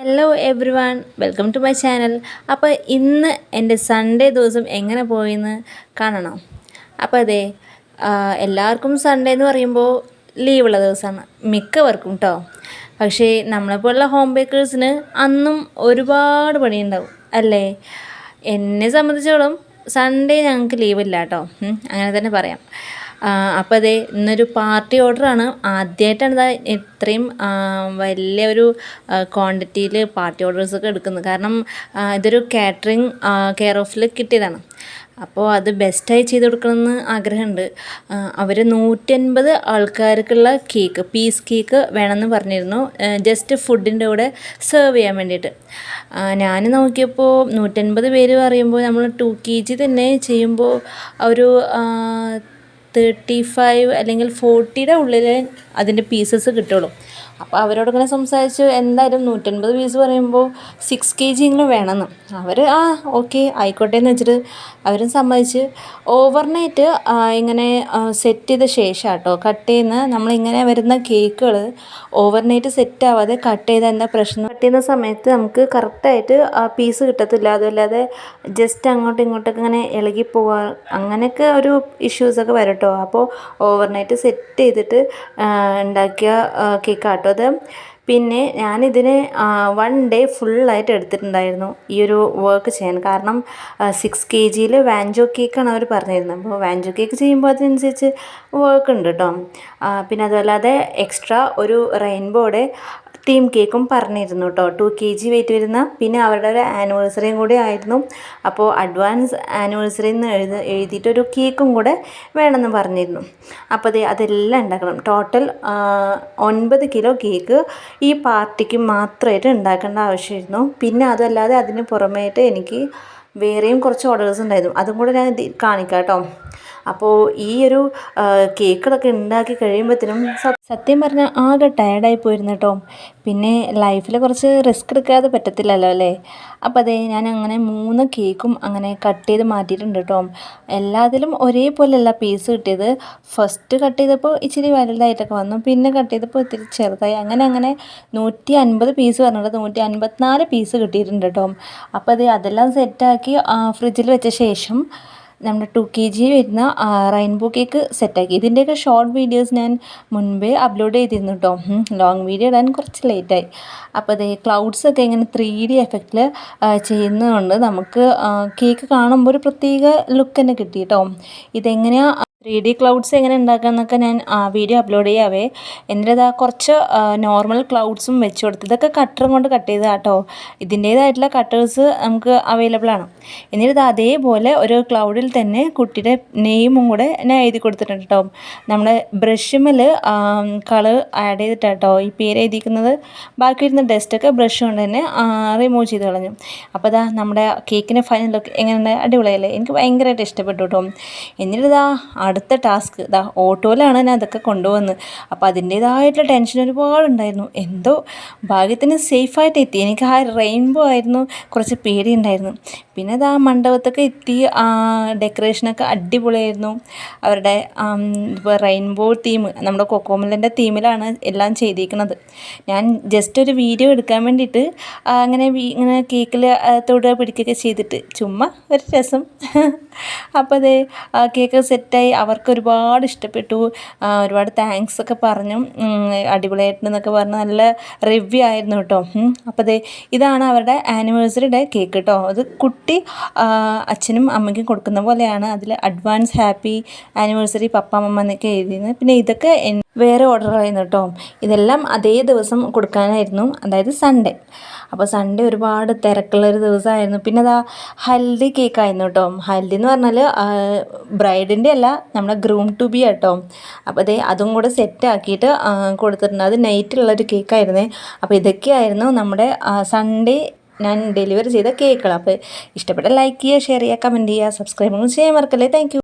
Hello everyone, welcome to my channel. അപ്പോൾ ഇന്ന് എൻ്റെ സൺഡേ ദിവസം എങ്ങനെ പോയെന്ന് കാണണോ? അപ്പോൾ അതെ, എല്ലാവർക്കും സൺഡേ എന്ന് പറയുമ്പോൾ ലീവുള്ള ദിവസമാണ് മിക്കവർക്കും കേട്ടോ. പക്ഷേ നമ്മളെപ്പോലുള്ള ഹോം ബേക്കേഴ്സിന് അന്നും ഒരുപാട് പണിയുണ്ടാവും അല്ലേ? എന്നെ സംബന്ധിച്ചോളം സൺഡേ ഞങ്ങൾക്ക് ലീവില്ല കേട്ടോ, അങ്ങനെ തന്നെ പറയാം. അപ്പോൾ അതെ, ഇന്നൊരു പാർട്ടി ഓർഡറാണ്. ആദ്യമായിട്ടാണ് ഇത്രയും വലിയൊരു ക്വാണ്ടിറ്റിയിൽ പാർട്ടി ഓർഡേഴ്സൊക്കെ എടുക്കുന്നത്. കാരണം ഇതൊരു കാറ്ററിംഗ് കെയർ ഓഫിൽ കിട്ടിയതാണ്. അപ്പോൾ അത് ബെസ്റ്റായി ചെയ്ത് കൊടുക്കണമെന്ന് ആഗ്രഹമുണ്ട്. അവർ 150 ആൾക്കാർക്കുള്ള കേക്ക്, പീസ് കേക്ക് വേണമെന്ന് പറഞ്ഞിരുന്നു, ജസ്റ്റ് ഫുഡിൻ്റെ കൂടെ സെർവ് ചെയ്യാൻ വേണ്ടിയിട്ട്. ഞാൻ നോക്കിയപ്പോൾ 150 പേര് പറയുമ്പോൾ നമ്മൾ 2 kg തന്നെ ചെയ്യുമ്പോൾ ഒരു 35 അല്ലെങ്കിൽ 40യുടെ ഉള്ളിൽ അതിൻ്റെ പീസസ് കിട്ടുള്ളൂ. അപ്പോൾ അവരോടിങ്ങനെ സംസാരിച്ചു, എന്തായാലും 150 പീസ് പറയുമ്പോൾ 6 kg എങ്കിലും വേണമെന്ന്. അവർ ഓക്കെ ആയിക്കോട്ടെ എന്ന് വെച്ചിട്ട് അവരും സമ്മതിച്ച്. ഓവർനൈറ്റ് ഇങ്ങനെ സെറ്റ് ചെയ്ത ശേഷം കേട്ടോ കട്ട് ചെയ്യുന്ന, നമ്മളിങ്ങനെ വരുന്ന കേക്കുകൾ ഓവർനൈറ്റ് സെറ്റ് ആവാതെ കട്ട് ചെയ്താൽ എന്താ പ്രശ്നം, കട്ട് ചെയ്യുന്ന സമയത്ത് നമുക്ക് കറക്റ്റായിട്ട് ആ പീസ് കിട്ടത്തില്ല. അതുമല്ലാതെ ജസ്റ്റ് അങ്ങോട്ടും ഇങ്ങോട്ടൊക്കെ ഇങ്ങനെ ഇളകി പോവുക, അങ്ങനെയൊക്കെ ഒരു ഇഷ്യൂസൊക്കെ വരും കേട്ടോ. അപ്പോൾ ഓവർനൈറ്റ് സെറ്റ് ചെയ്തിട്ട് ഉണ്ടാക്കിയ കേക്കാട്ടോ അത്. പിന്നെ ഞാനിതിന് 1 ഡേ ഫുള്ളായിട്ട് എടുത്തിട്ടുണ്ടായിരുന്നു ഈ ഒരു വർക്ക് ചെയ്യാൻ. കാരണം 6 kgയിൽ വാഞ്ചോ കേക്കാണ് അവർ പറഞ്ഞിരുന്നത്. അപ്പോൾ വാഞ്ചോ കേക്ക് ചെയ്യുമ്പോൾ അതിനനുസരിച്ച് വർക്ക് ഉണ്ട് കേട്ടോ. പിന്നെ അതുമല്ലാതെ എക്സ്ട്രാ ഒരു റെയിൻബോയുടെ തീം കേക്കും പറഞ്ഞിരുന്നു കേട്ടോ, 2 kg വെയിറ്റ് വരുന്ന. പിന്നെ അവരുടെ ഒരു ആനിവേഴ്സറിയും കൂടി ആയിരുന്നു. അപ്പോൾ അഡ്വാൻസ് ആനിവേഴ്സറി എന്ന് എഴുതിയിട്ടൊരു കേക്കും കൂടെ വേണമെന്ന് പറഞ്ഞിരുന്നു. അപ്പോൾ അതെല്ലാം ഉണ്ടാക്കണം. ടോട്ടൽ 9 കിലോ കേക്ക് ഈ പാർട്ടിക്ക് മാത്രമായിട്ട് ഉണ്ടാക്കേണ്ട ആവശ്യമായിരുന്നു. പിന്നെ അതല്ലാതെ അതിന് പുറമേയിട്ട് എനിക്ക് വേറെയും കുറച്ച് ഓർഡേഴ്സ് ഉണ്ടായിരുന്നു, അതും കൂടെ ഞാൻ കാണിക്കാം കേട്ടോ. അപ്പോൾ ഈ ഒരു കേക്കുകളൊക്കെ ഉണ്ടാക്കി കഴിയുമ്പോഴത്തേനും സത്യം പറഞ്ഞാൽ ആകെ ടയർഡായി പോയിരുന്നു കേട്ടോ. പിന്നെ ലൈഫിൽ കുറച്ച് റിസ്ക് എടുക്കാതെ പറ്റത്തില്ലല്ലോ അല്ലേ? അപ്പോൾ അതെ, ഞാൻ അങ്ങനെ 3 കേക്കും അങ്ങനെ കട്ട് ചെയ്ത് മാറ്റിയിട്ടുണ്ട് കേട്ടോ. എല്ലാത്തിലും ഒരേപോലെയല്ല പീസ് കിട്ടിയത്. ഫസ്റ്റ് കട്ട് ചെയ്തപ്പോൾ ഇച്ചിരി വലുതായിട്ടൊക്കെ വന്നു, പിന്നെ കട്ട് ചെയ്തപ്പോൾ ഇത്തിരി ചെറുതായി, അങ്ങനെ 150 പീസ് പറഞ്ഞിട്ട് 154 പീസ് കിട്ടിയിട്ടുണ്ട് കേട്ടോ. അപ്പോൾ അതെല്ലാം സെറ്റാക്കി ഫ്രിഡ്ജിൽ വെച്ച ശേഷം നമ്മുടെ 2 kg വരുന്ന റെയിൻബോ കേക്ക് സെറ്റാക്കി. ഇതിൻ്റെയൊക്കെ ഷോർട്ട് വീഡിയോസ് ഞാൻ മുൻപേ അപ്ലോഡ് ചെയ്തിരുന്നു കേട്ടോ. ലോങ് വീഡിയോ ഇടാൻ കുറച്ച് ലേറ്റായി. അപ്പോൾ ക്ലൗഡ്സൊക്കെ ഇങ്ങനെ 3D എഫക്റ്റിൽ ചെയ്യുന്നതുകൊണ്ട് നമുക്ക് കേക്ക് കാണുമ്പോൾ ഒരു പ്രത്യേക ലുക്ക് തന്നെ കിട്ടി കേട്ടോ. ഇതെങ്ങനെയാണ് 3D ക്ലൗഡ്സ് എങ്ങനെ ഉണ്ടാക്കാമെന്നൊക്കെ ഞാൻ വീഡിയോ അപ്ലോഡ് ചെയ്യാവേ. എന്നിട്ട് കുറച്ച് നോർമൽ ക്ലൗഡ്സും വെച്ച് കൊടുത്ത്, ഇതൊക്കെ കട്ടറും കൊണ്ട് കട്ട് ചെയ്തതാണ് കേട്ടോ. ഇതിൻ്റേതായിട്ടുള്ള കട്ടേഴ്സ് നമുക്ക് അവൈലബിൾ ആണ്. എന്നിട്ട് അതേപോലെ ഒരു ക്ലൗഡിൽ തന്നെ കുട്ടിയുടെ നെയിമും കൂടെ ഞാൻ എഴുതി കൊടുത്തിട്ടുണ്ട് കേട്ടോ. നമ്മുടെ ബ്രഷുമ്മൽ കളർ ആഡ് ചെയ്തിട്ടാണ് കേട്ടോ ഈ പേര് എഴുതിയിരിക്കുന്നത്. ബാക്കി വരുന്ന ഡസ്റ്റൊക്കെ ബ്രഷ് കൊണ്ട് തന്നെ റിമൂവ് ചെയ്ത് കളഞ്ഞു. അപ്പോൾ നമ്മുടെ കേക്കിൻ്റെ ഫൈനൽ ലുക്ക് എങ്ങനെയുണ്ട്? അടിപൊളിയല്ലേ? എനിക്ക് ഭയങ്കരമായിട്ട് ഇഷ്ടപ്പെട്ടു കേട്ടോ. എന്നിട്ട് അടുത്ത ടാസ്ക് ഓട്ടോയിലാണ് ഞാൻ അതൊക്കെ കൊണ്ടുവന്നത്. അപ്പോൾ അതിൻ്റേതായിട്ടുള്ള ടെൻഷൻ ഒരുപാടുണ്ടായിരുന്നു. എന്തോ ഭാഗ്യത്തിന് സേഫായിട്ട് എത്തി. എനിക്ക് ആ റെയിൻബോ ആയിരുന്നു കുറച്ച് പേടിയുണ്ടായിരുന്നു. പിന്നെ മണ്ഡപത്തൊക്കെ എത്തി. ഡെക്കറേഷനൊക്കെ അടിപൊളിയായിരുന്നു. അവരുടെ ഇപ്പോൾ റെയിൻബോ തീം, നമ്മുടെ കൊക്കോമലിൻ്റെ തീമിലാണ് എല്ലാം ചെയ്തിരിക്കുന്നത്. ഞാൻ ജസ്റ്റ് ഒരു വീഡിയോ എടുക്കാൻ വേണ്ടിയിട്ട് ഇങ്ങനെ കേക്കിൽ തൊടുക പിടിക്കുകയൊക്കെ ചെയ്തിട്ട് ചുമ്മാ ഒരു രസം. അപ്പോൾ കേക്ക് സെറ്റായി. അവർക്ക് ഒരുപാട് ഇഷ്ടപ്പെട്ടു. ഒരുപാട് താങ്ക്സ് ഒക്കെ പറഞ്ഞു. അടിപൊളിയായിട്ടെന്നൊക്കെ പറഞ്ഞ് നല്ല റിവ്യൂ ആയിരുന്നു കേട്ടോ. അപ്പോൾ ഇതാണ് അവരുടെ ആനിവേഴ്സറിയുടെ കേക്ക് കേട്ടോ. അത് കുട്ടി അച്ഛനും അമ്മയ്ക്കും കൊടുക്കുന്ന പോലെയാണ്. അതിൽ അഡ്വാൻസ് ഹാപ്പി ആനിവേഴ്സറി പപ്പ അമ്മ എന്നൊക്കെ എഴുതിയിരുന്നത്. പിന്നെ ഇതൊക്കെ വേറെ ഓർഡർ ആയിരുന്നു കേട്ടോ. ഇതെല്ലാം അതേ ദിവസം കൊടുക്കാനായിരുന്നു, അതായത് സൺഡേ. അപ്പോൾ സൺഡേ ഒരുപാട് തിരക്കുള്ളൊരു ദിവസമായിരുന്നു. പിന്നെ ഹൽദി കേക്കായിരുന്നു കേട്ടോ. ഹൽദി എന്ന് പറഞ്ഞാൽ ബ്രൈഡിൻ്റെ അല്ല, നമ്മുടെ ഗ്രൂം ടു ബി കേട്ടോ. അപ്പോൾ അതും കൂടെ സെറ്റാക്കിയിട്ട് കൊടുത്തിട്ടുണ്ട്. അത് നൈറ്റുള്ളൊരു കേക്കായിരുന്നേ. അപ്പോൾ ഇതൊക്കെയായിരുന്നു നമ്മുടെ സൺഡേ ഞാൻ ഡെലിവറി ചെയ്ത കേക്കുകൾ. അപ്പോൾ ഇഷ്ടപ്പെട്ട ലൈക്ക് ചെയ്യുക, ഷെയർ ചെയ്യുക, കമൻറ്റ് ചെയ്യുക, സബ്സ്ക്രൈബ് ചെയ്യാൻ മറക്കല്ലേ. Thank you.